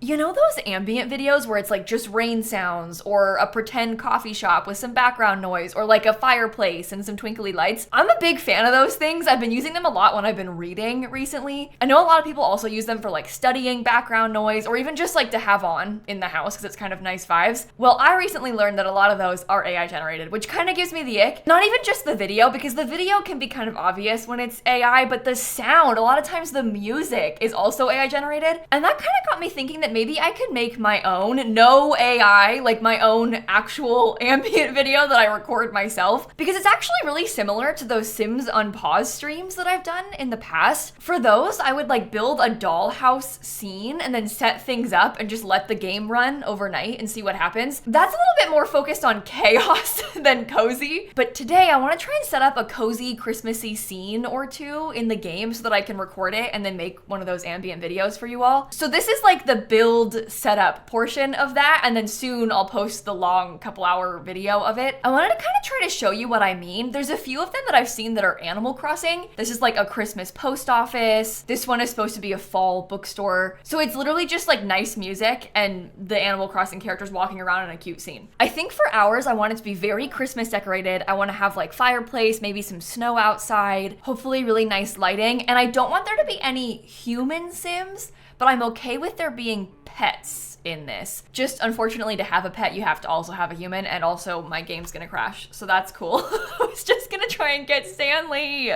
You know those ambient videos where it's like just rain sounds or a pretend coffee shop with some background noise or like a fireplace and some twinkly lights? I'm a big fan of those things. I've been using them a lot when I've been reading recently. I know a lot of people also use them for like studying background noise or even just like to have on in the house because it's kind of nice vibes. Well, I recently learned that a lot of those are AI generated, which kind of gives me the ick. Not even just the video, because the video can be kind of obvious when it's AI, but the sound, a lot of times the music is also AI generated. And that kind of got me thinking that maybe I could make my own, no AI, like my own actual ambient video that I record myself, because it's actually really similar to those Sims Unpause streams that I've done in the past. For those, I would like build a dollhouse scene and then set things up and just let the game run overnight and see what happens. That's a little bit more focused on chaos than cozy. But today I want to try and set up a cozy Christmassy scene or two in the game so that I can record it and then make one of those ambient videos for you all. So this is like the build setup portion of that, and then soon I'll post the long couple hour video of it. I wanted to kind of try to show you what I mean. There's a few of them that I've seen that are Animal Crossing. This is like a Christmas post office. This one is supposed to be a fall bookstore. So it's literally just like nice music and the Animal Crossing characters walking around in a cute scene. I think for ours, I want it to be very Christmas decorated. I want to have like fireplace, maybe some snow outside, hopefully really nice lighting. And I don't want there to be any human Sims, but I'm okay with there being pets in this. Just unfortunately, to have a pet, you have to also have a human, and also my game's gonna crash, so that's cool. I was just gonna try and get Stanley.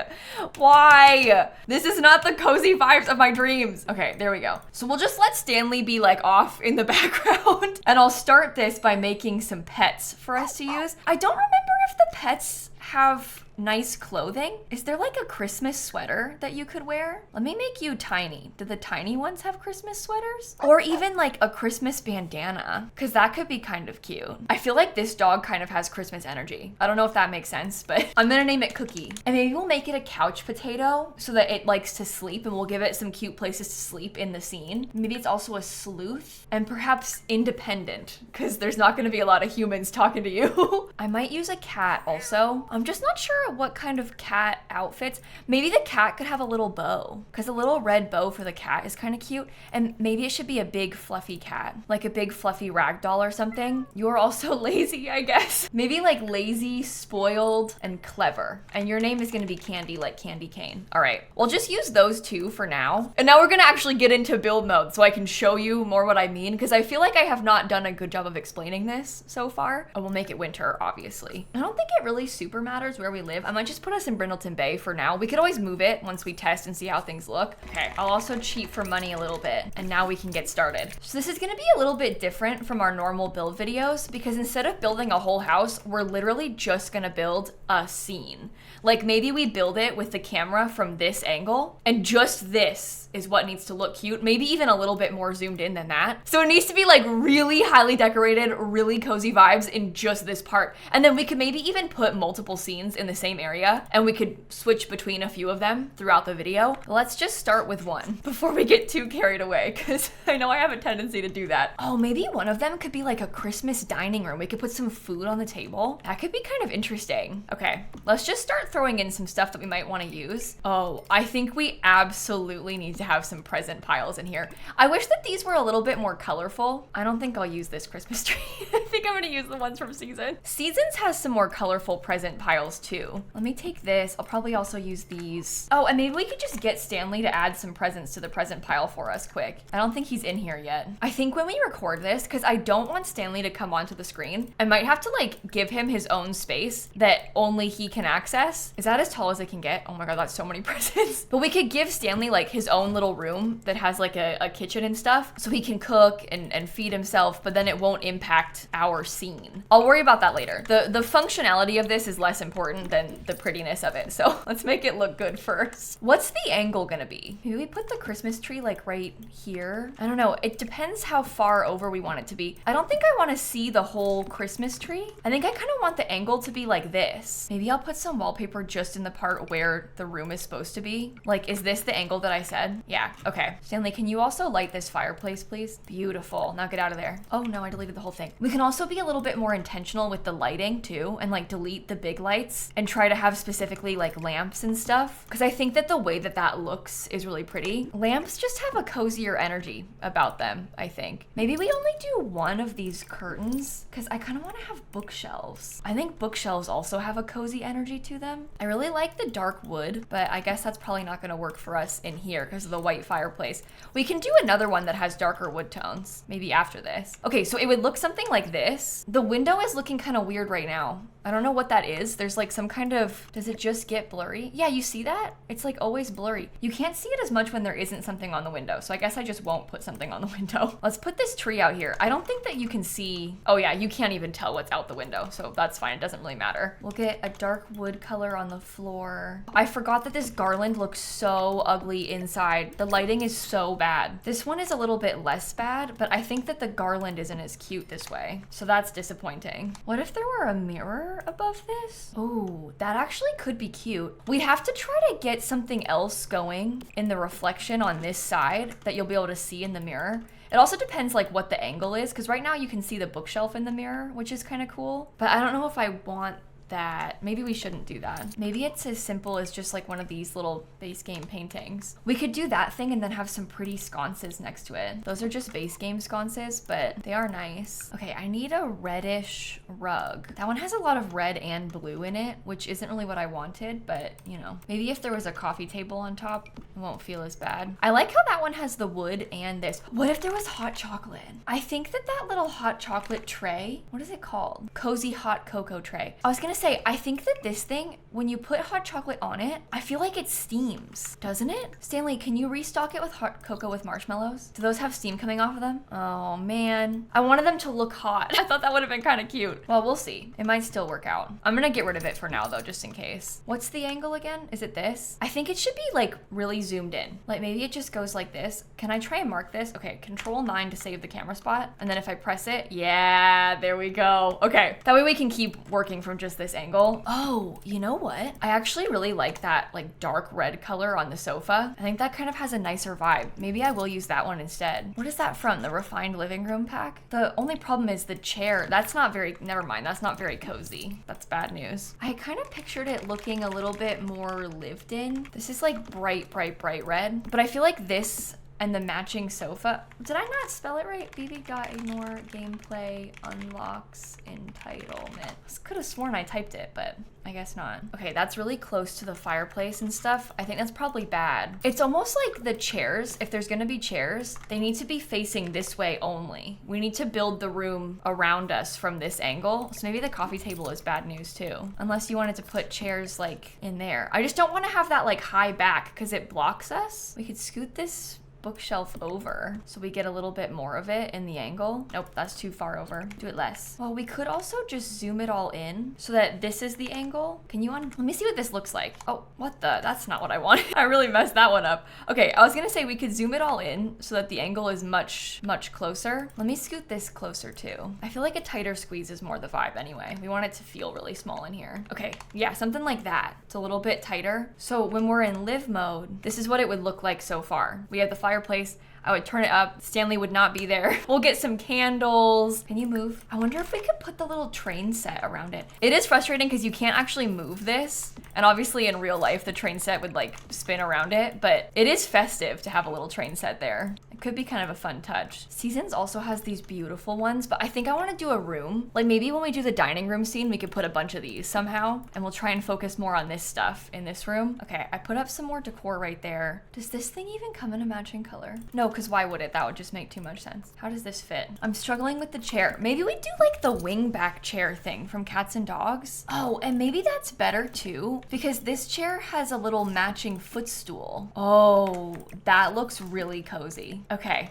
Why? This is not the cozy vibes of my dreams. Okay, there we go. So we'll just let Stanley be like off in the background, and I'll start this by making some pets for us to use. I don't remember if the pets have nice clothing. Is there like a Christmas sweater that you could wear? Let me make you tiny. Do the tiny ones have Christmas sweaters? Or even like a Christmas bandana, because that could be kind of cute. I feel like this dog kind of has Christmas energy. I don't know if that makes sense, but I'm gonna name it Cookie. And maybe we'll make it a couch potato so that it likes to sleep, and we'll give it some cute places to sleep in the scene. Maybe it's also a sleuth and perhaps independent, because there's not gonna be a lot of humans talking to you. I might use a cat also. I'm just not sure what kind of cat outfits. Maybe the cat could have a little bow, because a little red bow for the cat is kind of cute. And maybe it should be a big fluffy cat, like a big fluffy rag doll or something. You're also lazy, I guess. Maybe like lazy, spoiled, and clever. And your name is gonna be Candy, like candy cane. All right, we'll just use those two for now. And now we're gonna actually get into build mode so I can show you more what I mean, because I feel like I have not done a good job of explaining this so far. And we'll make it winter, obviously. I don't think it really super matters where we live. I might just put us in Brindleton Bay for now. We could always move it once we test and see how things look. Okay, I'll also cheat for money a little bit, and now we can get started. So this is gonna be a little bit different from our normal build videos, because instead of building a whole house, we're literally just gonna build a scene. Like maybe we build it with the camera from this angle, and just this is what needs to look cute. Maybe even a little bit more zoomed in than that. So it needs to be like really highly decorated, really cozy vibes in just this part. And then we could maybe even put multiple scenes in the same area, and we could switch between a few of them throughout the video. Let's just start with one before we get too carried away, because I know I have a tendency to do that. Oh, maybe one of them could be like a Christmas dining room. We could put some food on the table. That could be kind of interesting. Okay, let's just start throwing in some stuff that we might want to use. Oh, I think we absolutely need to have some present piles in here. I wish that these were a little bit more colorful. I don't think I'll use this Christmas tree. I think I'm gonna use the ones from Season. Seasons has some more colorful present piles too. Let me take this. I'll probably also use these. Oh, and maybe we could just get Stanley to add some presents to the present pile for us quick. I don't think he's in here yet. I think when we record this, because I don't want Stanley to come onto the screen, I might have to like give him his own space that only he can access. Is that as tall as it can get? Oh my God, that's so many presents. But we could give Stanley like his own little room that has like a kitchen and stuff, so he can cook and feed himself, but then it won't impact our scene. I'll worry about that later. The functionality of this is less important than the prettiness of it, so let's make it look good first. What's the angle gonna be? Maybe we put the Christmas tree like right here? I don't know. It depends how far over we want it to be. I don't think I want to see the whole Christmas tree. I think I kind of want the angle to be like this. Maybe I'll put some wallpaper just in the part where the room is supposed to be. Like, is this the angle that I said? Yeah, okay. Stanley, can you also light this fireplace, please? Beautiful. Now get out of there. Oh no, I deleted the whole thing. We can also also be a little bit more intentional with the lighting too, and like delete the big lights and try to have specifically like lamps and stuff, because I think that the way that that looks is really pretty. Lamps just have a cozier energy about them, I think. Maybe we only do one of these curtains because I kind of want to have bookshelves. I think bookshelves also have a cozy energy to them. I really like the dark wood, but I guess that's probably not going to work for us in here because of the white fireplace. We can do another one that has darker wood tones, maybe after this. Okay, so it would look something like this. The window is looking kind of weird right now. I don't know what that is. There's like some kind of, does it just get blurry? Yeah, you see that? It's like always blurry. You can't see it as much when there isn't something on the window. So I guess I just won't put something on the window. Let's put this tree out here. I don't think that you can see, oh yeah, you can't even tell what's out the window. So that's fine, it doesn't really matter. We'll get a dark wood color on the floor. I forgot that this garland looks so ugly inside. The lighting is so bad. This one is a little bit less bad, but I think that the garland isn't as cute this way. So that's disappointing. What if there were a mirror above this? Oh, that actually could be cute. We'd have to try to get something else going in the reflection on this side that you'll be able to see in the mirror. It also depends like what the angle is, because right now you can see the bookshelf in the mirror, which is kind of cool. But I don't know if I want that. Maybe we shouldn't do that. Maybe it's as simple as just like one of these little base game paintings. We could do that thing and then have some pretty sconces next to it. Those are just base game sconces, but they are nice. Okay, I need a reddish rug. That one has a lot of red and blue in it, which isn't really what I wanted, but you know, maybe if there was a coffee table on top, it won't feel as bad. I like how that one has the wood and this. What if there was hot chocolate? I think that that little hot chocolate tray, what is it called? Cozy hot cocoa tray. I was gonna say, I think that this thing, when you put hot chocolate on it, I feel like it steams, doesn't it? Stanley, can you restock it with hot cocoa with marshmallows? Do those have steam coming off of them? Oh man, I wanted them to look hot. I thought that would have been kind of cute. Well, we'll see. It might still work out. I'm gonna get rid of it for now though, just in case. What's the angle again? Is it this? I think it should be like really zoomed in. Like maybe it just goes like this. Can I try and mark this? Okay, Control-9 to save the camera spot. And then if I press it, yeah, there we go. Okay, that way we can keep working from just this angle. Oh, you know what? I actually really like that like dark red color on the sofa. I think that kind of has a nicer vibe. Maybe I will use that one instead. What is that from? The Refined Living Room pack? The only problem is the chair. That's not very, never mind. That's not very cozy. That's bad news. I kind of pictured it looking a little bit more lived in. This is like bright, bright, bright red. But I feel like this and the matching sofa. Did I not spell it right? BB.ignore gameplay unlocks entitlement. I could have sworn I typed it, but I guess not. Okay, that's really close to the fireplace and stuff. I think that's probably bad. It's almost like the chairs, if there's gonna be chairs, they need to be facing this way only. We need to build the room around us from this angle. So maybe the coffee table is bad news too. Unless you wanted to put chairs like in there. I just don't wanna have that like high back because it blocks us. We could scoot this bookshelf over so we get a little bit more of it in the angle. Nope, that's too far over. Do it less. Well, we could also just zoom it all in so that this is the angle. Can you let me see what this looks like. Oh, what the? That's not what I wanted. I really messed that one up. Okay, I was gonna say we could zoom it all in so that the angle is much, much closer. Let me scoot this closer too. I feel like a tighter squeeze is more the vibe anyway. We want it to feel really small in here. Okay, yeah, something like that. It's a little bit tighter. So when we're in live mode, this is what it would look like so far. We have the fireplace. I would turn it up. Stanley would not be there. We'll get some candles. Can you move? I wonder if we could put the little train set around it. It is frustrating because you can't actually move this. And obviously in real life, the train set would like spin around it, but it is festive to have a little train set there. It could be kind of a fun touch. Seasons also has these beautiful ones, but I think I want to do a room. Like maybe when we do the dining room scene, we could put a bunch of these somehow, and we'll try and focus more on this stuff in this room. Okay, I put up some more decor right there. Does this thing even come in a matching color? No, because why would it? That would just make too much sense. How does this fit? I'm struggling with the chair. Maybe we do like the wing back chair thing from Cats and Dogs. Oh, and maybe that's better too, because this chair has a little matching footstool. Oh, that looks really cozy. Okay.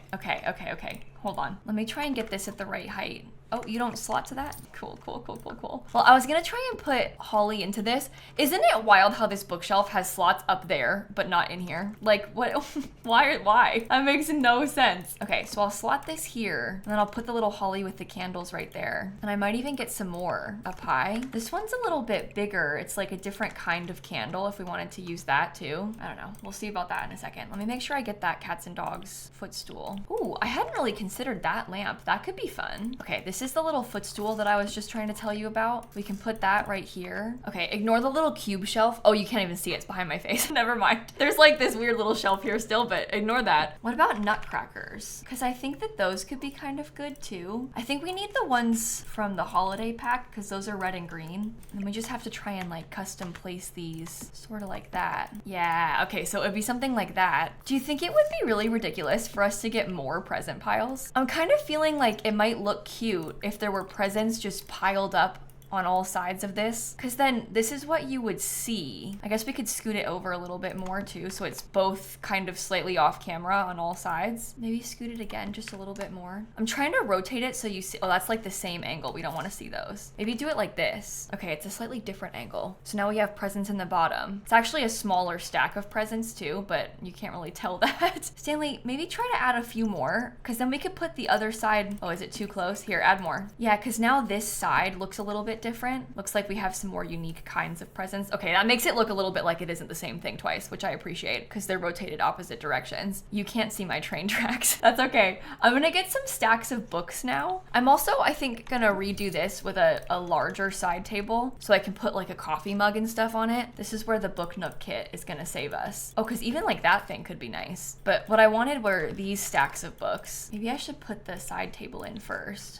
Hold on. Let me try and get this at the right height. Oh, you don't slot to that? Cool. Well, I was gonna try and put Holly into this. Isn't it wild how this bookshelf has slots up there, but not in here? Like, what? Why? That makes no sense. Okay, so I'll slot this here, and then I'll put the little Holly with the candles right there. And I might even get some more up high. This one's a little bit bigger. It's like a different kind of candle if we wanted to use that too. I don't know. We'll see about that in a second. Let me make sure I get that Cats and Dogs footstool. Ooh, I hadn't really considered considered that lamp. That could be fun. Okay, this is the little footstool that I was just trying to tell you about. We can put that right here. Okay, ignore the little cube shelf. Oh, you can't even see it. It's behind my face. Never mind. There's like this weird little shelf here still, but ignore that. What about nutcrackers? Because I think that those could be kind of good too. I think we need the ones from the holiday pack because those are red and green. And we just have to try and like custom place these sort of like that. Yeah, okay, so it'd be something like that. Do you think it would be really ridiculous for us to get more present piles? I'm kind of feeling like it might look cute if there were presents just piled up on all sides of this, because then this is what you would see. I guess we could scoot it over a little bit more too, so it's both kind of slightly off camera on all sides. Maybe scoot it again just a little bit more. I'm trying to rotate it so you see, oh, that's like the same angle. We don't want to see those. Maybe do it like this. Okay, it's a slightly different angle. So now we have presents in the bottom. It's actually a smaller stack of presents too, but you can't really tell that. Stanley, maybe try to add a few more, because then we could put the other side. Oh, is it too close? Here, add more. Yeah, because now this side looks a little bit different. Looks like we have some more unique kinds of presents. Okay, that makes it look a little bit like it isn't the same thing twice, which I appreciate because they're rotated opposite directions. You can't see my train tracks. That's okay. I'm gonna get some stacks of books now. I'm also, I think, gonna redo this with a larger side table so I can put like a coffee mug and stuff on it. This is where the book nook kit is gonna save us. Oh, because even like that thing could be nice. But what I wanted were these stacks of books. Maybe I should put the side table in first.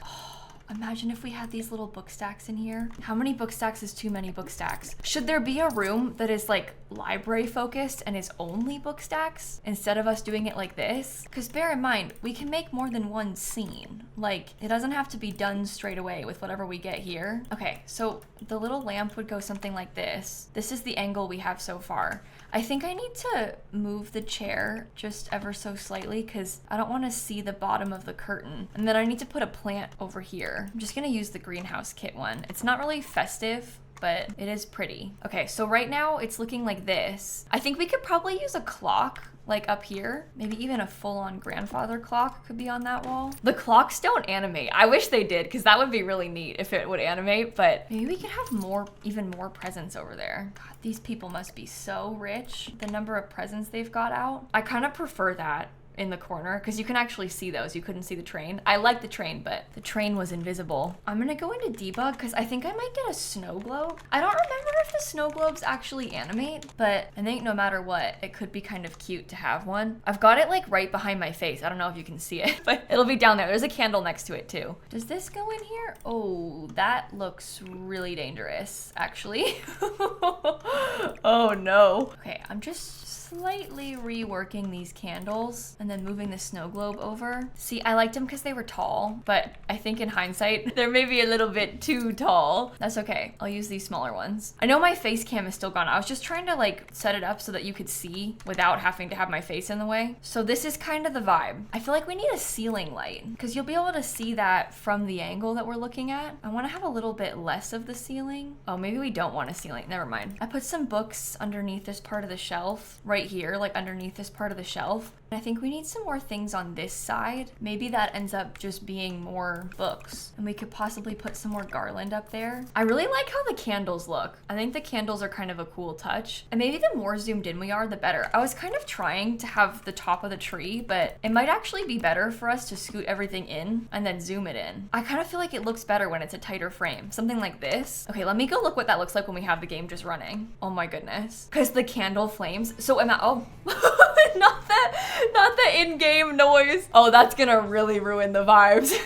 Imagine if we had these little book stacks in here. How many book stacks is too many book stacks? Should there be a room that is like library focused and is only book stacks instead of us doing it like this? Because bear in mind, we can make more than one scene. Like, it doesn't have to be done straight away with whatever we get here. Okay, so the little lamp would go something like this. This is the angle we have so far. I think I need to move the chair just ever so slightly because I don't want to see the bottom of the curtain. And then I need to put a plant over here. I'm just gonna use the greenhouse kit one. It's not really festive, but it is pretty. Okay, so right now it's looking like this. I think we could probably use a clock like up here. Maybe even a full-on grandfather clock could be on that wall. The clocks don't animate. I wish they did, because that would be really neat if it would animate, but maybe we could have even more presents over there. God, these people must be so rich. The number of presents they've got out. I kind of prefer that in the corner because you can actually see those. You couldn't see the train. I like the train, but the train was invisible. I'm gonna go into debug because I think I might get a snow globe. I don't remember if the snow globes actually animate, but I think no matter what, it could be kind of cute to have one. I've got it like right behind my face. I don't know if you can see it, but it'll be down there. There's a candle next to it too. Does this go in here? Oh, that looks really dangerous, actually. Oh no. Okay, I'm just slightly reworking these candles and then moving the snow globe over. See, I liked them because they were tall, but I think in hindsight, they're maybe a little bit too tall. That's okay. I'll use these smaller ones. I know my face cam is still gone. I was just trying to like set it up so that you could see without having to have my face in the way. So this is kind of the vibe. I feel like we need a ceiling light because you'll be able to see that from the angle that we're looking at. I want to have a little bit less of the ceiling. Oh, maybe we don't want a ceiling. Never mind. I put some books underneath this part of the shelf right here, like underneath this part of the shelf. I think we need some more things on this side. Maybe that ends up just being more books. And we could possibly put some more garland up there. I really like how the candles look. I think the candles are kind of a cool touch. And maybe the more zoomed in we are, the better. I was kind of trying to have the top of the tree, but it might actually be better for us to scoot everything in and then zoom it in. I kind of feel like it looks better when it's a tighter frame. Something like this. Okay, let me go look what that looks like when we have the game just running. Oh my goodness. Because the candle flames. So am I, oh, not the in-game noise. Oh, that's gonna really ruin the vibes.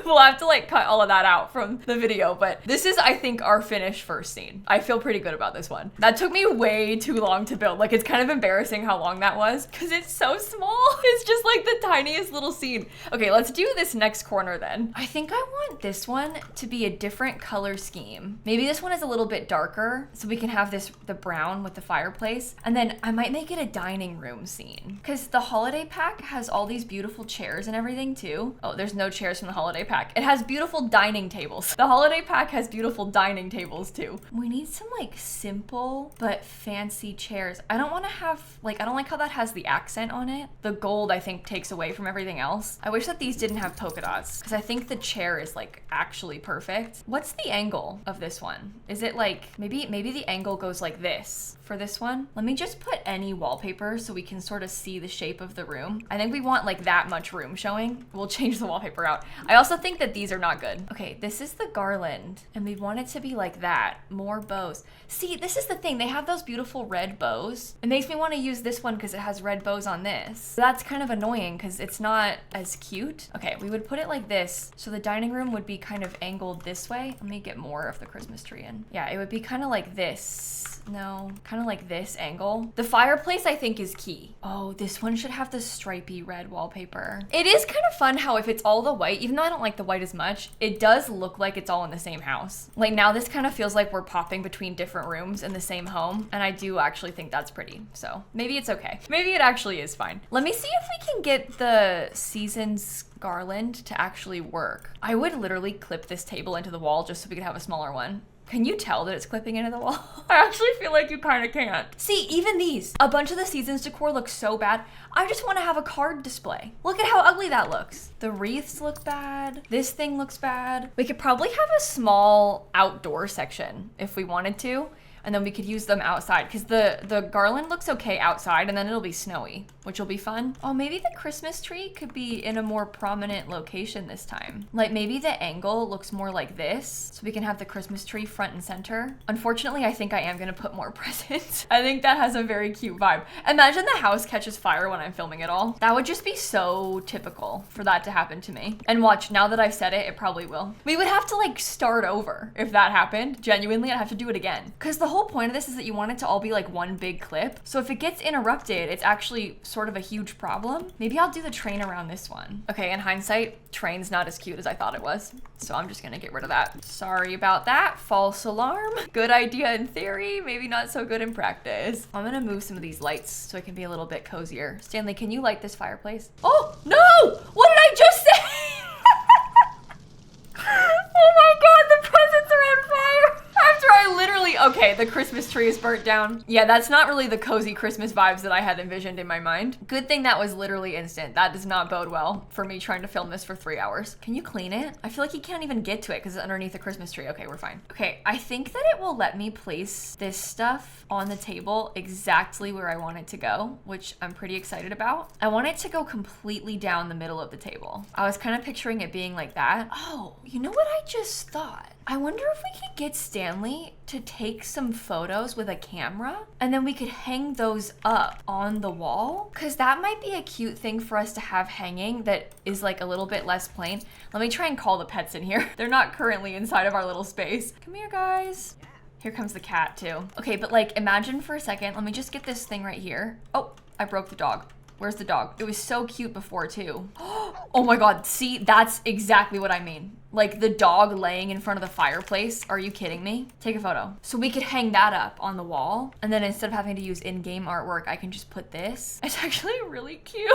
We'll have to like cut all of that out from the video, but this is, I think, our finished first scene. I feel pretty good about this one. That took me way too long to build. Like, it's kind of embarrassing how long that was because it's so small. It's just like the tiniest little scene. Okay, let's do this next corner then. I think I want this one to be a different color scheme. Maybe this one is a little bit darker so we can have the brown with the fireplace. And then I might make it a dining room scene because the holiday pack has all these beautiful chairs and everything too. Oh, there's no chairs from the holiday pack. It has beautiful dining tables. The holiday pack has beautiful dining tables too. We need some like simple but fancy chairs. I don't want to have like, I don't like how that has the accent on it. The gold I think takes away from everything else. I wish that these didn't have polka dots because I think the chair is like actually perfect. What's the angle of this one? Is it like, maybe the angle goes like this for this one? Let me just put any wallpaper so we can sort of see the shape of the room. I think we want like that much room showing. We'll change the wallpaper out. I also think that these are not good. Okay, this is the garland and we want it to be like that. More bows. See, this is the thing. They have those beautiful red bows. It makes me want to use this one because it has red bows on this. So that's kind of annoying because it's not as cute. Okay, we would put it like this. So the dining room would be kind of angled this way. Let me get more of the Christmas tree in. Yeah, it would be kind of like this. No, kind of like this angle. The fireplace I think is key. Oh, this one should have the stripy red wallpaper. It is kind of fun how if it's all the white, even though I don't like the white as much, it does look like it's all in the same house. Like now this kind of feels like we're popping between different rooms in the same home. And I do actually think that's pretty. So maybe it's okay. Maybe it actually is fine. Let me see if we can get the seasons garland to actually work. I would literally clip this table into the wall just so we could have a smaller one. Can you tell that it's clipping into the wall? I actually feel like you kind of can't. See, even these, a bunch of the seasons decor looks so bad. I just want to have a card display. Look at how ugly that looks. The wreaths look bad. This thing looks bad. We could probably have a small outdoor section if we wanted to. And then we could use them outside because the garland looks okay outside and then it'll be snowy, which will be fun. Oh, maybe the Christmas tree could be in a more prominent location this time. Like maybe the angle looks more like this so we can have the Christmas tree front and center. Unfortunately, I think I am gonna put more presents. I think that has a very cute vibe. Imagine the house catches fire when I'm filming it all. That would just be so typical for that to happen to me. And watch, now that I've said it, it probably will. We would have to like start over if that happened. Genuinely, I'd have to do it again. Because the whole point of this is that you want it to all be like one big clip. So if it gets interrupted, it's actually sort of a huge problem. Maybe I'll do the train around this one. Okay, in hindsight, train's not as cute as I thought it was. So I'm just gonna get rid of that. Sorry about that, false alarm. Good idea in theory, maybe not so good in practice. I'm gonna move some of these lights so it can be a little bit cozier. Stanley, can you light this fireplace? Oh, no! What did I just say? Oh my God, the presents are on fire. After I literally, okay, the Christmas tree is burnt down. Yeah, that's not really the cozy Christmas vibes that I had envisioned in my mind. Good thing that was literally instant. That does not bode well for me trying to film this for 3 hours. Can you clean it? I feel like you can't even get to it because it's underneath the Christmas tree. Okay, we're fine. Okay, I think that it will let me place this stuff on the table exactly where I want it to go, which I'm pretty excited about. I want it to go completely down the middle of the table. I was kind of picturing it being like that. Oh, you know what I just thought? I wonder if we could get Stanley to take some photos with a camera and then we could hang those up on the wall, because that might be a cute thing for us to have hanging that is like a little bit less plain. Let me try and call the pets in here. They're not currently inside of our little space. Come here, guys. Here comes the cat too. Okay, but like imagine for a second, let me just get this thing right here. Oh, I broke the dog. Where's the dog? It was so cute before too. Oh my God, see, that's exactly what I mean. Like the dog laying in front of the fireplace. Are you kidding me? Take a photo. So we could hang that up on the wall. And then instead of having to use in-game artwork, I can just put this. It's actually really cute.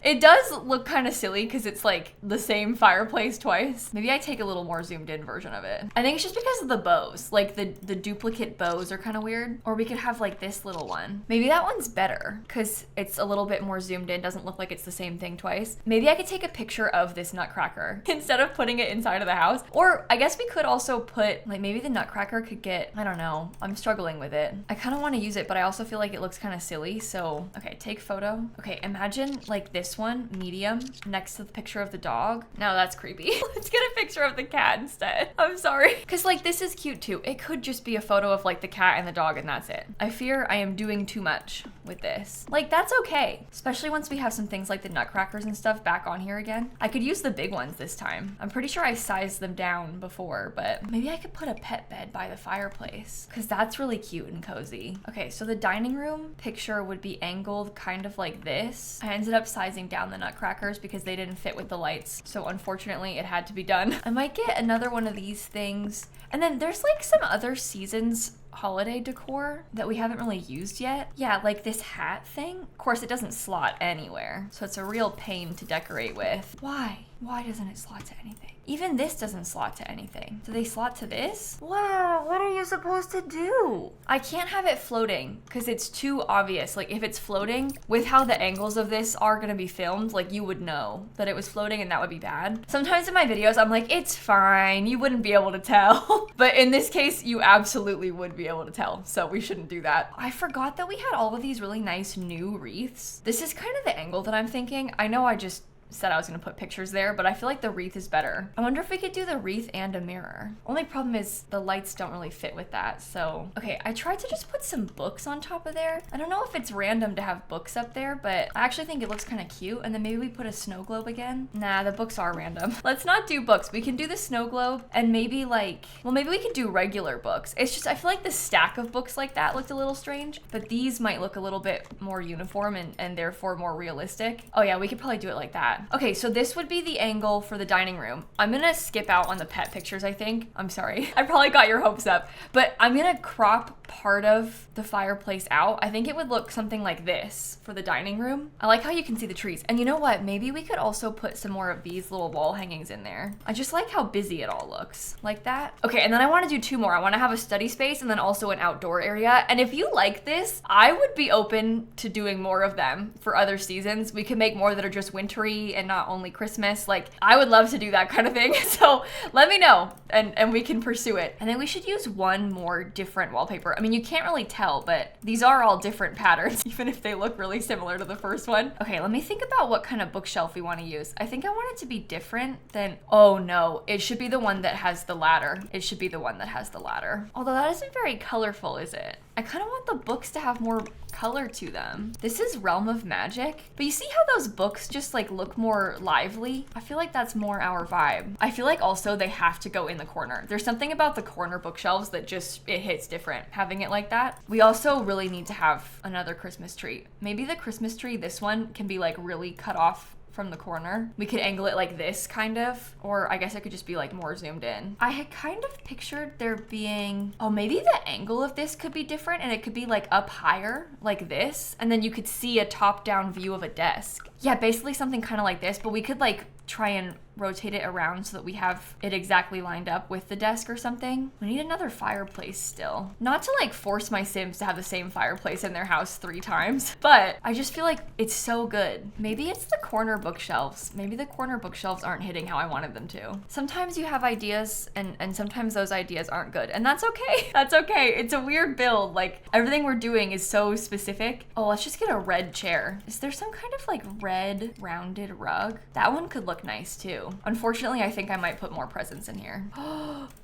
It does look kind of silly because it's like the same fireplace twice. Maybe I take a little more zoomed in version of it. I think it's just because of the bows. Like the duplicate bows are kind of weird. Or we could have like this little one. Maybe that one's better because it's a little bit more zoomed in. Doesn't look like it's the same thing twice. Maybe I could take a picture of this nutcracker instead of putting it inside of the house. Or I guess we could also put, like maybe the nutcracker could get, I don't know, I'm struggling with it. I kind of want to use it, but I also feel like it looks kind of silly. So, okay, take photo. Okay, imagine like this one, medium, next to the picture of the dog. No, that's creepy. Let's get a picture of the cat instead. I'm sorry. Because like this is cute too. It could just be a photo of like the cat and the dog and that's it. I fear I am doing too much with this. Like that's okay. Especially once we have some things like the nutcrackers and stuff back on here again. I could use the big ones this time. I'm pretty sure I sized them down before, but maybe I could put a pet bed by the fireplace because that's really cute and cozy. Okay, so the dining room picture would be angled kind of like this. I ended up sizing down the nutcrackers because they didn't fit with the lights. So unfortunately it had to be done. I might get another one of these things. And then there's like some other seasons holiday decor that we haven't really used yet. Yeah, like this hat thing. Of course, it doesn't slot anywhere, so it's a real pain to decorate with. Why? Why doesn't it slot to anything? Even this doesn't slot to anything. Do they slot to this? Wow, what are you supposed to do? I can't have it floating because it's too obvious. Like if it's floating, with how the angles of this are gonna be filmed, like you would know that it was floating and that would be bad. Sometimes in my videos, I'm like, it's fine, you wouldn't be able to tell. But in this case, you absolutely would be able to tell. So we shouldn't do that. I forgot that we had all of these really nice new wreaths. This is kind of the angle that I'm thinking. I know I just said I was gonna put pictures there, but I feel like the wreath is better. I wonder if we could do the wreath and a mirror. Only problem is the lights don't really fit with that, so. Okay, I tried to just put some books on top of there. I don't know if it's random to have books up there, but I actually think it looks kind of cute. And then maybe we put a snow globe again. Nah, the books are random. Let's not do books. We can do the snow globe and maybe like, well, maybe we could do regular books. It's just, I feel like the stack of books like that looked a little strange, but these might look a little bit more uniform and therefore more realistic. Oh yeah, we could probably do it like that. Okay, so this would be the angle for the dining room. I'm gonna skip out on the pet pictures, I think. I'm sorry. I probably got your hopes up, but I'm gonna crop part of the fireplace out. I think it would look something like this for the dining room. I like how you can see the trees. And you know what? Maybe we could also put some more of these little wall hangings in there. I just like how busy it all looks. Like that. Okay, and then I wanna do two more. I wanna have a study space and then also an outdoor area. And if you like this, I would be open to doing more of them for other seasons. We could make more that are just wintry and not only Christmas. Like, I would love to do that kind of thing. So let me know and we can pursue it. And then we should use one more different wallpaper. I mean, you can't really tell, but these are all different patterns, even if they look really similar to the first one. Okay, let me think about what kind of bookshelf we want to use. I think I want it to be different than, oh no, it should be the one that has the ladder. It should be the one that has the ladder. Although that isn't very colorful, is it? I kind of want the books to have more color to them. This is Realm of Magic, but you see how those books just like look more lively? I feel like that's more our vibe. I feel like also they have to go in the corner. There's something about the corner bookshelves that just, it hits different having it like that. We also really need to have another Christmas tree. Maybe the Christmas tree, this one, can be like really cut off from the corner. We could angle it like this kind of, or I guess it could just be like more zoomed in. I had kind of pictured there being, oh, maybe the angle of this could be different and it could be like up higher like this. And then you could see a top down view of a desk. Yeah, basically something kind of like this, but we could like try and rotate it around so that we have it exactly lined up with the desk or something. We need another fireplace still. Not to like force my Sims to have the same fireplace in their house 3 times, but I just feel like it's so good. Maybe it's the corner bookshelves. Maybe the corner bookshelves aren't hitting how I wanted them to. Sometimes you have ideas and sometimes those ideas aren't good, and that's okay. That's okay. It's a weird build. Like everything we're doing is so specific. Oh, let's just get a red chair. Is there some kind of like red rounded rug? That one could look nice too. Unfortunately, I think I might put more presents in here.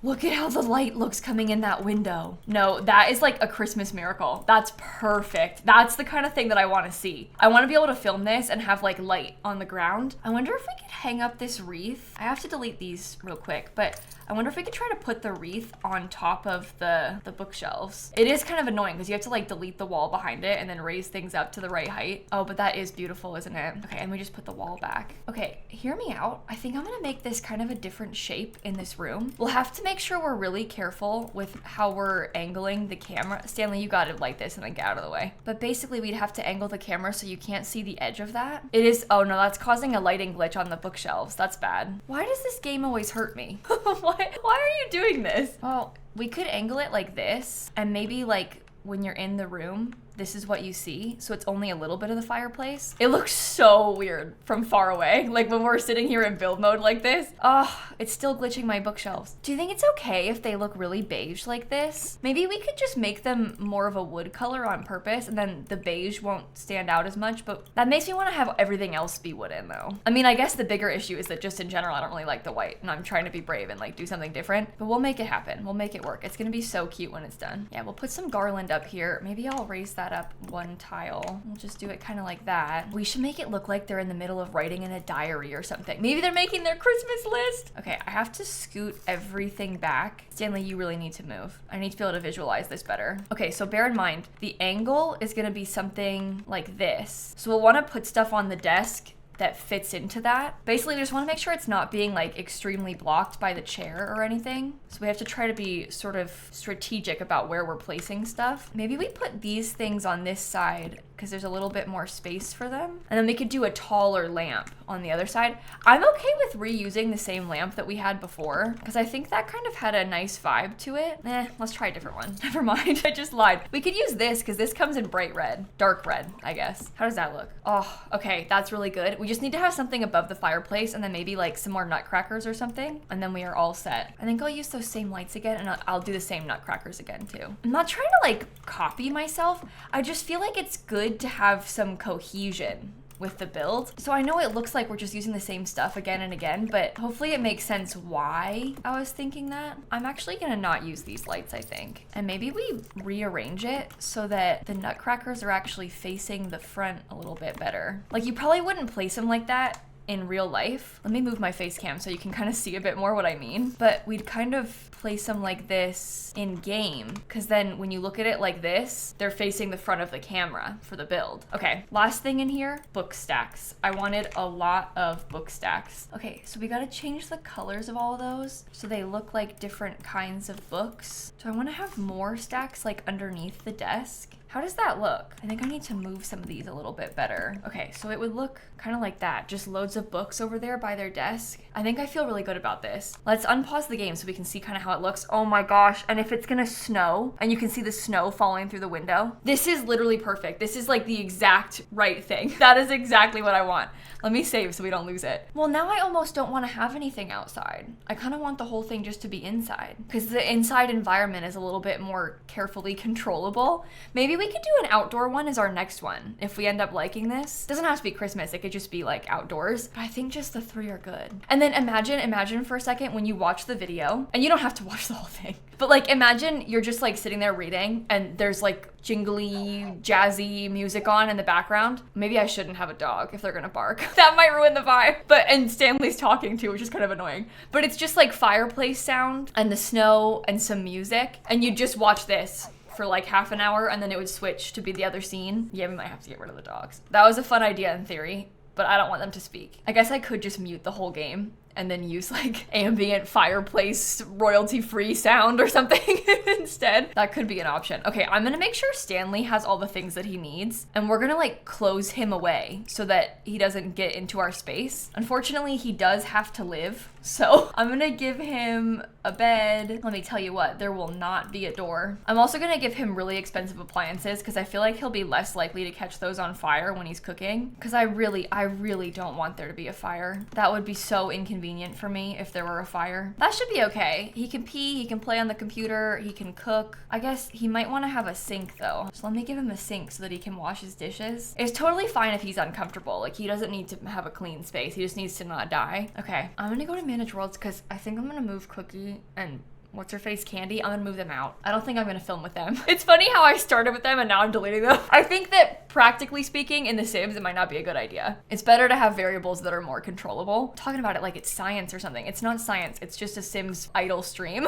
Look at how the light looks coming in that window. No, that is like a Christmas miracle. That's perfect. That's the kind of thing that I want to see. I want to be able to film this and have like light on the ground. I wonder if we could hang up this wreath. I have to delete these real quick, but I wonder if we could try to put the wreath on top of the bookshelves. It is kind of annoying because you have to like delete the wall behind it and then raise things up to the right height. Oh, but that is beautiful, isn't it? Okay, and we just put the wall back. Okay, hear me out. I think I'm gonna make this kind of a different shape in this room. We'll have to make sure we're really careful with how we're angling the camera. Stanley, you got it like this and then get out of the way. But basically we'd have to angle the camera so you can't see the edge of that. It is, oh no, that's causing a lighting glitch on the bookshelves. That's bad. Why does this game always hurt me? Why are you doing this? Well, we could angle it like this and maybe like when you're in the room, this is what you see. So it's only a little bit of the fireplace. It looks so weird from far away. Like when we're sitting here in build mode like this. Oh, it's still glitching my bookshelves. Do you think it's okay if they look really beige like this? Maybe we could just make them more of a wood color on purpose and then the beige won't stand out as much, but that makes me want to have everything else be wooden though. I mean, I guess the bigger issue is that just in general, I don't really like the white and I'm trying to be brave and like do something different, but we'll make it happen. We'll make it work. It's gonna be so cute when it's done. Yeah, we'll put some garland up here. Maybe I'll raise that up one tile. We'll just do it kind of like that. We should make it look like they're in the middle of writing in a diary or something. Maybe they're making their Christmas list. Okay, I have to scoot everything back. Stanley, you really need to move. I need to be able to visualize this better. Okay, so bear in mind, the angle is gonna be something like this. So we'll wanna put stuff on the desk that fits into that. Basically, we just want to make sure it's not being like extremely blocked by the chair or anything. So we have to try to be sort of strategic about where we're placing stuff. Maybe we put these things on this side because there's a little bit more space for them. And then we could do a taller lamp on the other side. I'm okay with reusing the same lamp that we had before because I think that kind of had a nice vibe to it. Let's try a different one. Never mind, I just lied. We could use this because this comes in bright red, dark red, I guess. How does that look? Oh, okay, that's really good. We just need to have something above the fireplace and then maybe like some more nutcrackers or something. And then we are all set. I think I'll use those same lights again and I'll do the same nutcrackers again too. I'm not trying to like copy myself. I just feel like it's good to have some cohesion with the build. So I know it looks like we're just using the same stuff again and again, but hopefully it makes sense why I was thinking that. I'm actually gonna not use these lights, I think. And maybe we rearrange it so that the nutcrackers are actually facing the front a little bit better. Like you probably wouldn't place them like that in real life. Let me move my face cam so you can kind of see a bit more what I mean. But we'd kind of place them like this in game because then when you look at it like this, they're facing the front of the camera for the build. Okay, last thing in here, book stacks. I wanted a lot of book stacks. Okay, so we gotta change the colors of all of those so they look like different kinds of books. So I want to have more stacks like underneath the desk. How does that look? I think I need to move some of these a little bit better. Okay, so it would look kind of like that. Just loads of books over there by their desk. I think I feel really good about this. Let's unpause the game so we can see kind of how it looks. Oh my gosh, and if it's gonna snow, and you can see the snow falling through the window. This is literally perfect. This is like the exact right thing. That is exactly what I want. Let me save so we don't lose it. Well, now I almost don't want to have anything outside. I kind of want the whole thing just to be inside because the inside environment is a little bit more carefully controllable. Maybe we could do an outdoor one as our next one if we end up liking this. It doesn't have to be Christmas. It could just be like outdoors. But I think just the 3 are good. And then imagine for a second when you watch the video, and you don't have to watch the whole thing, but like imagine you're just like sitting there reading and there's like jingly, jazzy music on in the background. Maybe I shouldn't have a dog if they're gonna bark. That might ruin the vibe. And Stanley's talking too, which is kind of annoying. But it's just like fireplace sound and the snow and some music. And you just watch this for like half an hour and then it would switch to be the other scene. Yeah, we might have to get rid of the dogs. That was a fun idea in theory, but I don't want them to speak. I guess I could just mute the whole game and then use like ambient fireplace royalty-free sound or something instead. That could be an option. Okay, I'm gonna make sure Stanley has all the things that he needs and we're gonna like close him away so that he doesn't get into our space. Unfortunately, he does have to live. So I'm gonna give him a bed. Let me tell you what, there will not be a door. I'm also gonna give him really expensive appliances because I feel like he'll be less likely to catch those on fire when he's cooking. Because I really don't want there to be a fire. That would be so inconvenient for me if there were a fire. That should be okay. He can pee, he can play on the computer, he can cook. I guess he might want to have a sink though. So let me give him a sink so that he can wash his dishes. It's totally fine if he's uncomfortable. Like he doesn't need to have a clean space. He just needs to not die. Okay, I'm gonna go to Manage Worlds because I think I'm gonna move Cookie and what's her face, Candy. I'm gonna move them out. I don't think I'm gonna film with them. It's funny how I started with them and now I'm deleting them. I think that practically speaking in The Sims, it might not be a good idea. It's better to have variables that are more controllable. I'm talking about it like it's science or something. It's not science, it's just a Sims idle stream.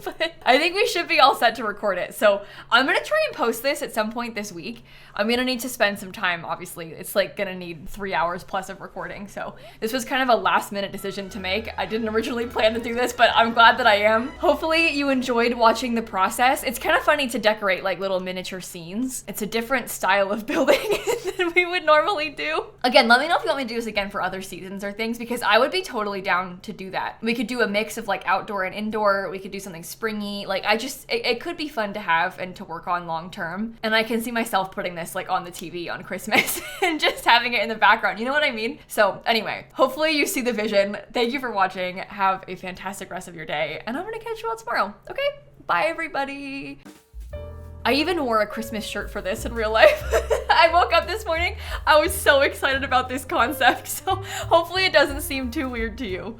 But I think we should be all set to record it. So I'm gonna try and post this at some point this week. I'm gonna need to spend some time, obviously. It's like gonna need 3 hours plus of recording. So this was kind of a last minute decision to make. I didn't originally plan to do this, but I'm glad that I am. Hopefully you enjoyed watching the process. It's kind of funny to decorate like little miniature scenes. It's a different style of building than we would normally do. Again, let me know if you want me to do this again for other seasons or things because I would be totally down to do that. We could do a mix of like outdoor and indoor. We could do something springy. Like it could be fun to have and to work on long term. And I can see myself putting this like on the TV on Christmas and just having it in the background. You know what I mean? So anyway, hopefully you see the vision. Thank you for watching. Have a fantastic rest of your day. And I'm gonna catch you all tomorrow. Okay? Bye everybody. I even wore a Christmas shirt for this in real life. I woke up this morning, I was so excited about this concept, so hopefully it doesn't seem too weird to you.